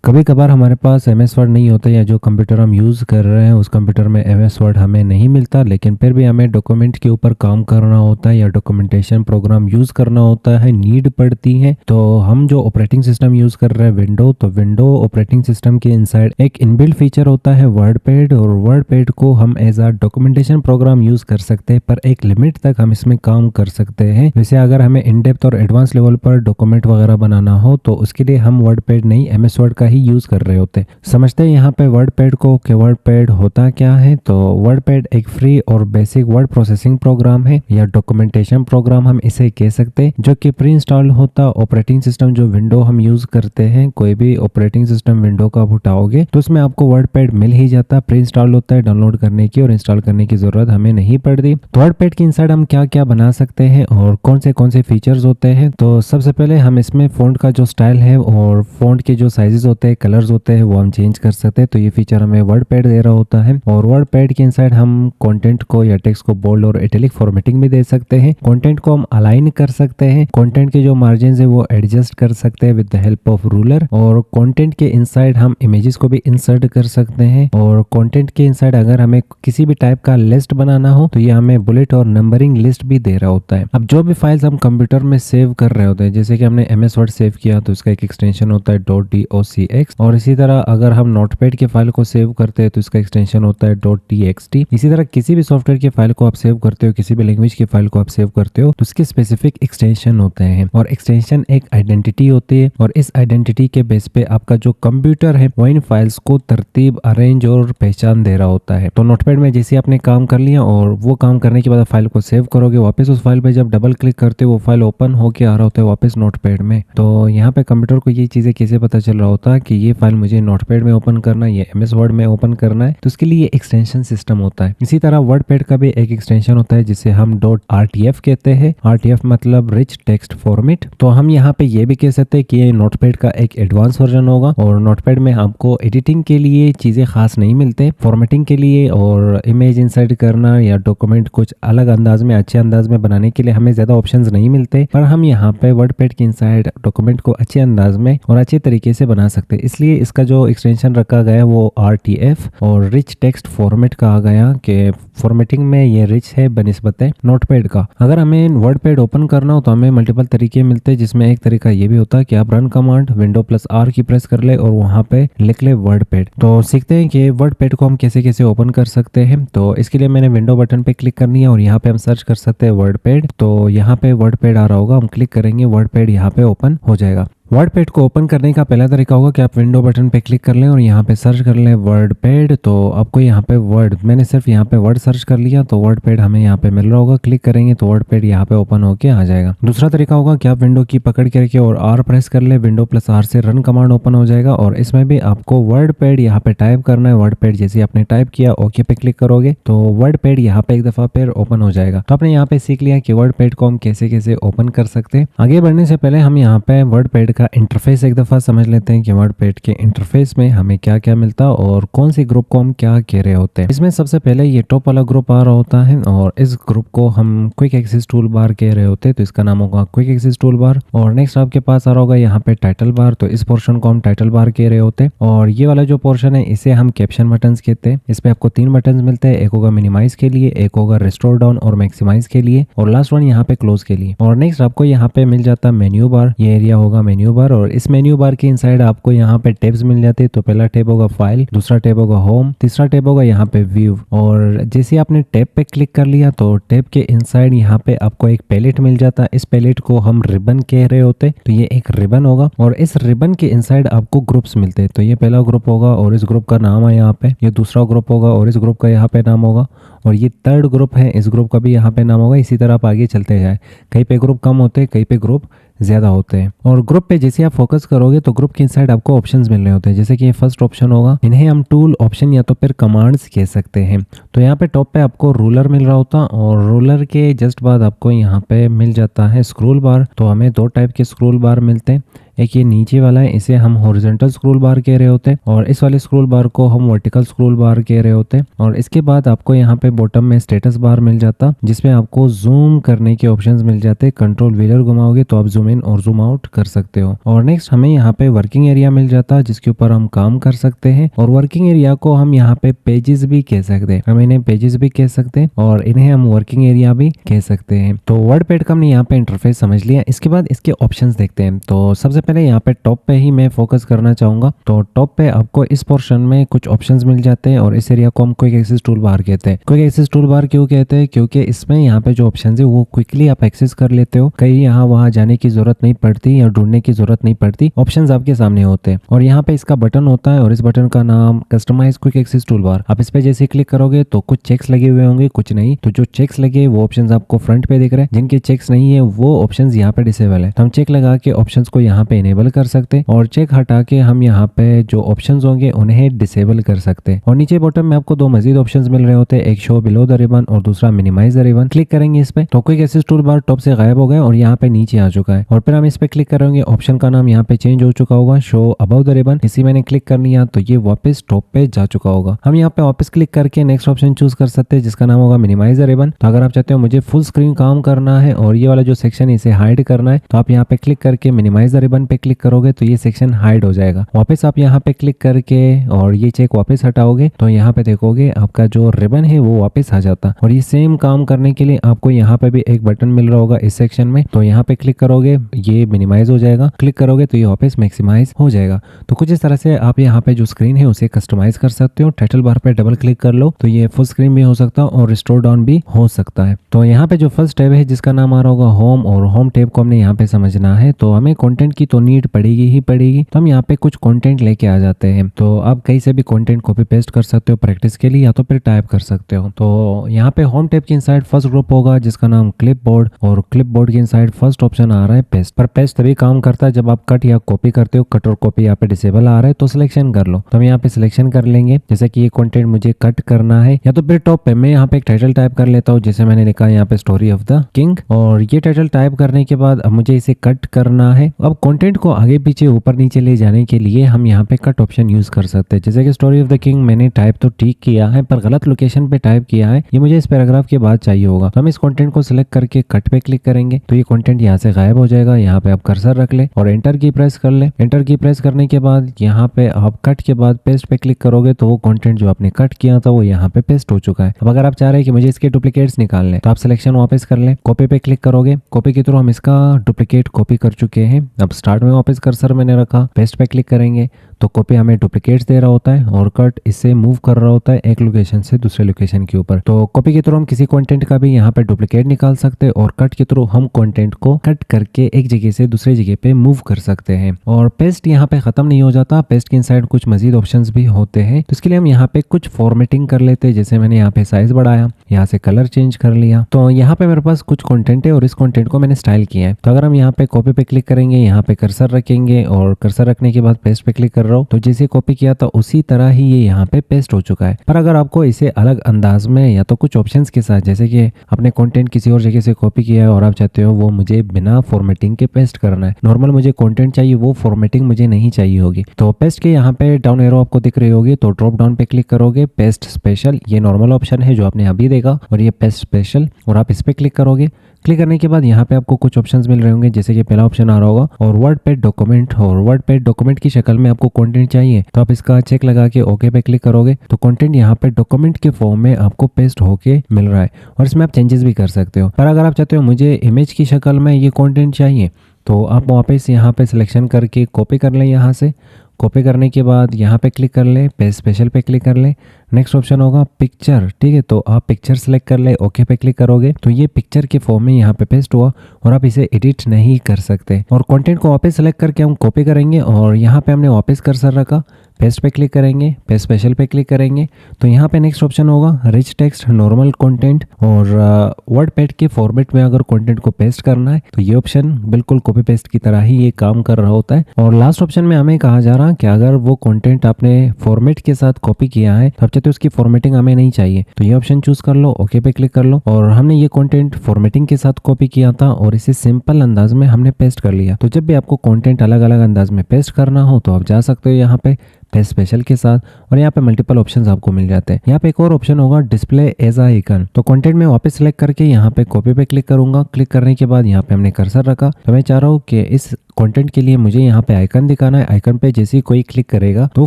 कभी कभार हमारे पास एमएस वर्ड नहीं होता या जो कंप्यूटर हम यूज़ कर रहे हैं उस कंप्यूटर में एमएस वर्ड हमें नहीं मिलता, लेकिन फिर भी हमें डॉक्यूमेंट के ऊपर काम करना होता है या डॉक्यूमेंटेशन प्रोग्राम यूज़ करना होता है, नीड पड़ती है। तो हम जो ऑपरेटिंग सिस्टम यूज़ कर रहे हैं विंडो, तो विंडो ऑपरेटिंग सिस्टम के इनसाइड एक इनबिल्ट फीचर होता है वर्ड पैड, और वर्ड पैड को हम एज आ डॉक्यूमेंटेशन प्रोग्राम यूज़ कर सकते हैं, पर एक लिमिट तक हम इसमें काम कर सकते हैं। वैसे अगर हमें इन डेप्थ और एडवांस लेवल पर डॉक्यूमेंट वगैरह बनाना हो तो उसके लिए हम वर्ड पैड नहीं एमएस वर्ड का ही यूज कर रहे होते। समझते हैं यहाँ पे वर्ड पैड को कि वर्ड पैड होता क्या है। तो वर्ड पैड एक फ्री और बेसिक वर्ड प्रोसेसिंग प्रोग्राम है या डॉक्यूमेंटेशन प्रोग्राम हम इसे कह सकते हैं, जो कि प्री इंस्टॉल होता ऑपरेटिंग सिस्टम जो विंडो हम यूज करते हैं। कोई भी ऑपरेटिंग सिस्टम विंडो का आप उठाओगे तो उसमें आपको वर्ड पैड मिल ही जाता, प्री इंस्टॉल होता है, डाउनलोड करने की और इंस्टॉल करने की जरूरत हमें नहीं पड़ती। तो वर्ड पैड के इनसाइड हम क्या क्या बना सकते हैं और कौन से फीचर्स होते हैं। तो सबसे पहले हम इसमें फॉन्ट का जो स्टाइल है और फॉन्ट के जो साइजेस होते हैं, कलर्स होते हैं, वो हम चेंज कर सकते हैं। तो ये फीचर हमें वर्ड पैड दे रहा होता है। और वर्ड पैड के इनसाइड हम कंटेंट को या टेक्स्ट को बोल्ड और इटैलिक फॉर्मेटिंग भी दे सकते हैं। कंटेंट को हम अलाइन कर सकते हैं, कंटेंट के जो मार्जिन है वो एडजस्ट कर सकते हैं with the help of ruler. और कंटेंट के इनसाइड हम इमेजेस को भी इंसर्ट कर सकते हैं। और कंटेंट के इनसाइड अगर हमें किसी भी टाइप का लिस्ट बनाना हो तो ये हमें बुलेट और नंबरिंग लिस्ट भी दे रहा होता है। अब जो भी फाइल्स हम कंप्यूटर में सेव कर रहे होते हैं, जैसे कि हमने एमएस वर्ड सेव किया तो उसका एक एक्सटेंशन होता है .docx, और इसी तरह अगर हम नोटपैड की फाइल को सेव करते हैं तो इसका एक्सटेंशन होता है .txt। इसी तरह किसी भी सॉफ्टवेयर की फाइल को आप सेव करते हो, किसी भी लैंग्वेज की फाइल को आप सेव करते हो तो उसके स्पेसिफिक एक्सटेंशन होते हैं। और एक्सटेंशन एक आइडेंटिटी होती है, और इस आइडेंटिटी के बेस पे आपका जो कंप्यूटर है वो इन फाइल्स को तरतीब, अरेंज और पहचान दे रहा होता है। तो नोटपैड में जैसे आपने काम कर लिया और वो काम करने के बाद फाइल को सेव करोगे, वापस उस फाइल पे जब डबल क्लिक करते हो वो फाइल ओपन होके आ रहा होता है वापस नोटपैड में। तो यहाँ पे कंप्यूटर को ये चीजें कैसे पता चल रहा होता है कि ये फाइल मुझे नोटपैड में ओपन करना है, ये एमएस वर्ड में ओपन करना है, तो उसके लिए एक्सटेंशन सिस्टम होता है। इसी तरह वर्ड पैड का भी एक एक्सटेंशन होता है जिसे हम .rtf कहते हैं। rtf मतलब रिच टेक्स्ट फॉर्मेट। तो हम यहाँ पे ये भी कह सकते हैं कि ये नोटपैड का एक एडवांस वर्जन होगा। और नोटपैड में आपको एडिटिंग के लिए चीजें खास नहीं मिलते, फॉर्मेटिंग के लिए और इमेज इंसर्ट करना या डॉक्यूमेंट कुछ अलग अंदाज में, अच्छे अंदाज में बनाने के लिए हमें ज्यादा ऑप्शंस नहीं मिलते, पर हम यहाँ पे वर्ड पैड के इनसाइड डॉक्यूमेंट को अच्छे अंदाज में और अच्छे तरीके से बना सकते हैं। इसलिए इसका जो एक्सटेंशन रखा गया वो RTF और रिच टेक्स्ट फॉर्मेट कहा गया कि फॉर्मेटिंग में ये रिच है बनिस्बत नोटपैड का। अगर हमें वर्ड पैड ओपन करना हो तो हमें मल्टीपल तरीके मिलते हैं, जिसमें एक तरीका ये भी होता है कि आप रन कमांड Window+R की प्रेस कर ले और वहां पे लिख ले वर्ड पैड। तो सीखते हैं कि वर्ड पैड को हम कैसे कैसे ओपन कर सकते हैं। तो इसके लिए मैंने विंडो बटन पे क्लिक करनी है और यहाँ पे हम सर्च कर सकते हैं वर्ड पैड। तो यहाँ पे वर्ड पैड आ रहा होगा, हम क्लिक करेंगे, वर्ड पैड यहाँ पे ओपन हो जाएगा। वर्ड पैड को ओपन करने का पहला तरीका होगा कि आप विंडो बटन पे क्लिक कर लें और यहाँ पे सर्च कर लें वर्ड पैड। तो आपको यहाँ पे वर्ड, मैंने सिर्फ यहाँ पे वर्ड सर्च कर लिया तो वर्ड पैड हमें यहाँ पे मिल रहा होगा। क्लिक करेंगे तो वर्ड पैड यहाँ पे ओपन होके आ जाएगा। दूसरा तरीका होगा कि आप विंडो की पकड़ के रखिए और R प्रेस कर ले, Window+R से रन कमांड ओपन हो जाएगा। और इसमें भी आपको वर्ड पैड यहाँ पे टाइप करना है। वर्ड पैड जैसे आपने टाइप किया ओके पे क्लिक करोगे तो वर्ड पैड यहाँ पे एक दफा फिर ओपन हो जाएगा। तो आपने यहाँ पे सीख लिया कि वर्ड पैड को हम कैसे कैसे ओपन कर सकते हैं। आगे बढ़ने से पहले हम यहाँ पे वर्ड पैड का इंटरफेस एक दफा समझ लेते हैं कि वर्ड पैड के इंटरफेस में हमें क्या क्या मिलता है और कौन सी ग्रुप को हम क्या कह रहे होते हैं। इसमें सबसे पहले ये टॉप वाला ग्रुप आ रहा होता है और इस ग्रुप को हम क्विक एक्सेस टूल बार कह रहे होते हैं, तो इसका नाम होगा क्विक एक्सेस टूल बार। और नेक्स्ट आपके पास आ रहा होगा यहाँ पे टाइटल बार, तो इस पोर्शन को हम टाइटल बार कह रहे होते हैं। और ये वाला जो पोर्शन है इसे हम कैप्शन बटन कहते हैं। इसमें आपको 3 बटन मिलते हैं, एक होगा मिनिमाइज के लिए, एक होगा रिस्टोर डाउन और मैक्सिमाइज के लिए, और लास्ट वन यहाँ पे क्लोज के लिए। और नेक्स्ट आपको यहाँ पे मिल जाता है मेन्यू बार, ये एरिया होगा मेन्यू बार। और इस मेन्यू बार के इनसाइड आपको यहाँ पे टैब्स मिल जाते हैं। तो पहला टैब होगा फाइल, दूसरा टैब होगा होम, तीसरा टैब होगा यहाँ पे व्यू। और जैसे आपने टैब पे क्लिक कर लिया तो टैब के इनसाइड यहाँ पे आपको एक पैलेट मिल जाता है। इस पैलेट को हम रिबन कह रहे होते, तो ये एक रिबन होगा। और इस रिबन के इनसाइड आपको ग्रुप्स मिलते हैं। तो ये पहला ग्रुप होगा और इस ग्रुप का नाम है यहाँ पे, ये दूसरा ग्रुप होगा और इस ग्रुप का यहाँ पे नाम होगा, और ये थर्ड ग्रुप है, इस ग्रुप का भी यहाँ पे नाम होगा। इसी तरह आप आगे चलते जाए, कहीं पे ग्रुप कम होते हैं, कहीं पे ग्रुप ज्यादा होते हैं। और ग्रुप पे जैसे आप फोकस करोगे तो ग्रुप के इनसाइड आपको ऑप्शंस मिल रहे होते हैं, जैसे कि ये फर्स्ट ऑप्शन होगा, इन्हें हम टूल ऑप्शन या तो फिर कमांड्स कह सकते हैं। तो यहाँ पे टॉप पे आपको रूलर मिल रहा होता और रूलर के जस्ट बाद आपको यहाँ पे मिल जाता है स्क्रोल बार। तो हमें 2 टाइप के स्क्रोल बार मिलते हैं, एक ये नीचे वाला है, इसे हम हॉरिजॉन्टल स्क्रॉल बार कह रहे होते हैं, और इस वाले स्क्रॉल बार को हम वर्टिकल स्क्रॉल बार कह रहे होते हैं। और इसके बाद आपको यहाँ पे बॉटम में स्टेटस बार मिल जाता, जिसमें आपको जूम करने के ऑप्शंस मिल जाते। कंट्रोल व्हीलर घुमाओगे तो आप जूम इन और जूम आउट कर सकते हो। और नेक्स्ट हमें यहाँ पे वर्किंग एरिया मिल जाता, जिसके ऊपर हम काम कर सकते हैं। और वर्किंग एरिया को हम यहाँ पे पेजेस भी कह सकते हैं, हम इन्हें पेजेस भी कह सकते हैं और इन्हें हम वर्किंग एरिया भी कह सकते हैं। तो वर्डपैड का हमने यहाँ पे इंटरफेस समझ लिया। इसके बाद इसके ऑप्शंस देखते हैं। तो सबसे पहले यहाँ पे टॉप पे ही मैं फोकस करना चाहूंगा। तो टॉप पे आपको इस पोर्शन में कुछ ऑप्शंस मिल जाते हैं और इस एरिया को हम क्विक एक्सेस टूल बार कहते हैं। क्विक एक्सेस टूल बार क्यों कहते हैं? क्योंकि इसमें यहाँ पे जो ऑप्शन है वो क्विकली आप एक्सेस कर लेते हो, कहीं यहाँ वहाँ जाने की जरूरत नहीं पड़ती या ढूंढने की जरूरत नहीं पड़ती, ऑप्शंस आपके सामने होते हैं। और यहाँ पे इसका बटन होता है और इस बटन का नाम customise quick access toolbar. आप इस पे जैसे क्लिक करोगे तो कुछ चेक्स लगे हुए होंगे, कुछ नहीं। तो जो चेक्स लगे वो ऑप्शंस आपको फ्रंट पे दिख रहे हैं, जिनके चेक्स नहीं है वो ऑप्शंस यहाँ पे डिसेबल है। तो हम चेक लगा के ऑप्शंस को यहाँ पे इनेबल कर सकते हैं और चेक हटा के हम यहाँ पे जो ऑप्शंस होंगे उन्हें डिसेबल कर सकते हैं। और नीचे बॉटम में आपको दो मजीद ऑप्शंस मिल रहे होते हैं, एक शो बिलो द रिबन और दूसरा मिनिमाइज द रिबन। क्लिक करेंगे इस पे तो quick access toolbar top से गायब हो गया और यहाँ पे नीचे आ चुका है। और फिर हम इस पे क्लिक करेंगे, ऑप्शन का नाम यहाँ पे चेंज हो चुका होगा, शो अबव द रिबन। इसी मैंने क्लिक कर लिया तो ये वापस टॉप पे जा चुका होगा। हम यहाँ पे वापस क्लिक करके नेक्स्ट ऑप्शन चूज कर सकते हैं, जिसका नाम होगा मिनिमाइज द रिबन। तो अगर आप चाहते हो मुझे फुल स्क्रीन काम करना है और ये वाला जो सेक्शन है इसे हाइड करना है, तो आप यहाँ पे क्लिक करके मिनिमाइज द रिबन पे क्लिक करोगे तो ये सेक्शन हाइड हो जाएगा। वापस आप यहाँ पे क्लिक करके और ये चेक वापस हटाओगे तो यहाँ पे देखोगे आपका जो रिबन है वो वापस आ जाता। और ये सेम काम करने के लिए आपको यहाँ पे भी एक बटन मिल रहा होगा इस सेक्शन में, तो यहाँ पे क्लिक करोगे ये मिनिमाइज हो जाएगा, क्लिक करोगे तो ये वापस मैक्सिमाइज हो जाएगा। तो कुछ इस तरह से आप यहाँ पे जो स्क्रीन है उसे कस्टमाइज कर सकते हो। टाइटल बार पे डबल क्लिक कर लो तो ये फुल स्क्रीन भी हो सकता है और रिस्टोर डाउन भी हो सकता है। तो यहाँ पे जो फर्स्ट टैब है जिसका नाम आ रहा होगा होम, और होम टैब को हमने यहाँ पे समझना है। तो हमें कंटेंट की तो नीड पड़ेगी ही पड़ेगी, तो हम यहाँ पे कुछ कंटेंट लेके आ जाते हैं। तो आप कहीं से भी कंटेंट कॉपी पेस्ट कर सकते हो प्रैक्टिस के लिए, या तो फिर टाइप कर सकते हो। तो यहाँ पे होम टैब के इनसाइड फर्स्ट ग्रुप होगा जिसका नाम क्लिपबोर्ड, और क्लिपबोर्ड के इनसाइड फर्स्ट ऑप्शन आ रहा है पेस्ट। पर पेस्ट तभी काम करता है जब आप कट या कॉपी करते हो। कट और कॉपी यहाँ पे डिसेबल आ रहा है तो सिलेक्शन कर लो। तो हम यहाँ पे सिलेक्शन कर लेंगे, जैसे कि ये कंटेंट मुझे कट करना है, या तो फिर टॉप पे मैं यहाँ पे एक टाइटल टाइप कर लेता हूँ, जैसे मैंने लिखा है यहाँ पे स्टोरी ऑफ द किंग। और ये टाइटल टाइप करने के बाद अब मुझे इसे कट करना है। अब कंटेंट को आगे पीछे ऊपर नीचे ले जाने के लिए हम यहाँ पे कट ऑप्शन यूज कर सकते हैं। जैसे कि स्टोरी ऑफ द किंग मैंने टाइप तो ठीक किया है पर गलत लोकेशन पे टाइप किया है, ये मुझे इस पैराग्राफ के बाद चाहिए होगा। तो हम इस कंटेंट को सिलेक्ट करके कट पे क्लिक करेंगे तो ये कंटेंट यहाँ से गायब हो जाएगा। यहाँ पे आप कर्सर रख ले और एंटर की प्रेस कर ले। एंटर की प्रेस करने के बाद यहाँ पे आप कट के बाद पेस्ट पे क्लिक करोगे तो वो कंटेंट जो आपने कट किया था वो यहाँ पे पेस्ट हो चुका है। अब अगर आप चाह रहे हैं कि मुझे इसके डुप्लीकेट्स निकालने, तो आप सिलेक्शन वापस कर ले, कॉपी पे क्लिक करोगे, कॉपी के थ्रू हम इसका डुप्लीकेट कॉपी कर चुके हैं। अब स्टार्ट में वापस कर्सर मैंने रखा, पेस्ट पे क्लिक करेंगे तो कॉपी हमें डुप्लीकेट्स दे रहा होता है और कट इससे मूव कर रहा होता है एक लोकेशन से दूसरे लोकेशन के ऊपर। तो कॉपी के थ्रू हम किसी कंटेंट का भी यहाँ पे डुप्लीकेट निकाल सकते हैं और कट के थ्रू हम कंटेंट को कट करके एक जगह से दूसरी जगह पे मूव कर सकते हैं। और पेस्ट यहाँ पे खत्म नहीं हो जाता, पेस्ट के इनसाइड कुछ मजीद ऑप्शंस भी होते हैं। तो इसके लिए हम यहाँ पे कुछ फॉर्मेटिंग कर लेते हैं, जैसे मैंने यहाँ पे साइज बढ़ाया, यहाँ से कलर चेंज कर लिया। तो यहाँ पे मेरे पास कुछ कंटेंट है और इस कंटेंट को मैंने स्टाइल किया है। तो अगर हम यहाँ पे कॉपी पे क्लिक करेंगे, यहाँ पे कर्सर रखेंगे और कर्सर रखने के बाद पेस्ट पे क्लिक कर रहा हूँ, तो जैसे कॉपी किया था उसी तरह ही ये यहाँ पे पेस्ट हो चुका है। पर अगर आपको इसे अलग अंदाज में या तो कुछ ऑप्शंस के साथ, जैसे कि अपने कंटेंट किसी और जगह से कॉपी किया है और आप चाहते हो वो मुझे बिना फॉर्मेटिंग के पेस्ट करना है, नॉर्मल मुझे कंटेंट चाहिए, वो फॉर्मेटिंग मुझे नहीं चाहिए होगी, तो पेस्ट के यहाँ पे डाउन एरो आपको दिख रही होगी, तो ड्रॉप डाउन पे क्लिक करोगे, पेस्ट स्पेशल, ये नॉर्मल ऑप्शन है जो आपने अभी देखा, और ये पेस्ट स्पेशल, और आप इस पे क्लिक करोगे। क्लिक करने के बाद यहाँ पे आपको कुछ ऑप्शंस मिल रहे होंगे, जैसे कि पहला ऑप्शन आ रहा होगा और वर्डपैड डॉक्यूमेंट, और वर्डपैड डॉक्यूमेंट की शक्ल में आपको कंटेंट चाहिए तो आप इसका चेक लगा के ओके पे क्लिक करोगे तो कंटेंट यहाँ पे डॉक्यूमेंट के फॉर्म में आपको पेस्ट होके मिल रहा है और इसमें आप चेंजेस भी कर सकते हो। पर अगर आप चाहते हो मुझे इमेज की शक्ल में ये कंटेंट चाहिए तो आप वापस यहाँ पे सिलेक्शन करके कॉपी कर लें, यहाँ से कॉपी करने के बाद यहाँ पे क्लिक कर ले, पेस्ट स्पेशल पे क्लिक कर ले, नेक्स्ट ऑप्शन होगा पिक्चर, ठीक है, तो आप पिक्चर सेलेक्ट कर ले, ओके पे क्लिक करोगे तो ये पिक्चर के फॉर्म में यहाँ पे पेस्ट हुआ और आप इसे एडिट नहीं कर सकते। और कंटेंट को वापस सेलेक्ट करके हम कॉपी करेंगे और यहाँ पे हमने वापस कर्सर रखा, पेस्ट पे क्लिक करेंगे, पेस्ट स्पेशल पे क्लिक करेंगे तो यहाँ पे नेक्स्ट ऑप्शन होगा रिच टेक्स्ट, नॉर्मल कंटेंट और वर्डपैड के फॉर्मेट में अगर कंटेंट को पेस्ट करना है तो ये ऑप्शन बिल्कुल कॉपी पेस्ट की तरह ही ये काम कर रहा होता है। और लास्ट ऑप्शन में हमें कहा जा रहा है कि अगर वो कंटेंट आपने फॉर्मेट के साथ कॉपी किया है तो अब चाहते उसकी फॉर्मेटिंग हमें नहीं चाहिए तो ये ऑप्शन चूज कर लो, ओके पे क्लिक कर लो। और हमने ये कंटेंट फॉर्मेटिंग के साथ कॉपी किया था और इसे सिंपल अंदाज में हमने पेस्ट कर लिया। तो जब भी आपको कंटेंट अलग अलग अंदाज में पेस्ट करना हो तो आप जा सकते हो यहाँ पे पेस्ट स्पेशल के साथ और यहाँ पे मल्टीपल ऑप्शंस आपको मिल जाते हैं। यहाँ पे एक और ऑप्शन होगा डिस्प्ले एज आइकन, तो कंटेंट में वापस सिलेक्ट करके यहाँ पे कॉपी पे क्लिक करूंगा। क्लिक करने के बाद यहाँ पे हमने कर्सर रखा तो मैं चाह रहा हूँ कि इस कंटेंट के लिए मुझे यहाँ पे आइकन दिखाना है। आइकन पे जैसे ही कोई क्लिक करेगा तो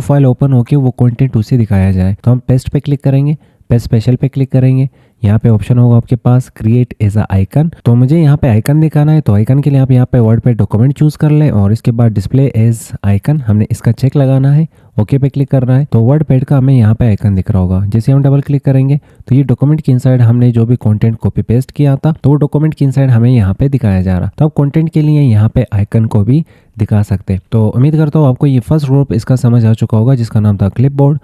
फाइल ओपन होके वो कंटेंट उसे दिखाया जाए। तो हम पेस्ट पे क्लिक करेंगे, पेस्ट स्पेशल पे क्लिक करेंगे, यहाँ पे ऑप्शन होगा आपके पास क्रिएट एज अ आइकन, तो मुझे यहाँ पे आइकन दिखाना है। तो आइकन के लिए आप यहाँ पे वर्ड पे डॉक्यूमेंट चूज कर ले और इसके बाद डिस्प्ले एज आइकन हमने इसका चेक लगाना है, ओके पे क्लिक करना है। तो वर्ड पैड का हमें यहाँ पे आइकन दिख रहा होगा। जैसे हम डबल क्लिक करेंगे तो ये डॉक्यूमेंट के इनसाइड हमने जो भी कंटेंट कॉपी पेस्ट किया था तो वो डॉक्यूमेंट के इनसाइड हमें यहाँ पे दिखाया जा रहा। तो आप कंटेंट के लिए यहाँ पे आइकन को भी दिखा सकते। तो उम्मीद करता हूँ आपको ये फर्स्ट ग्रुप इसका समझ आ चुका होगा जिसका नाम था क्लिपबोर्ड।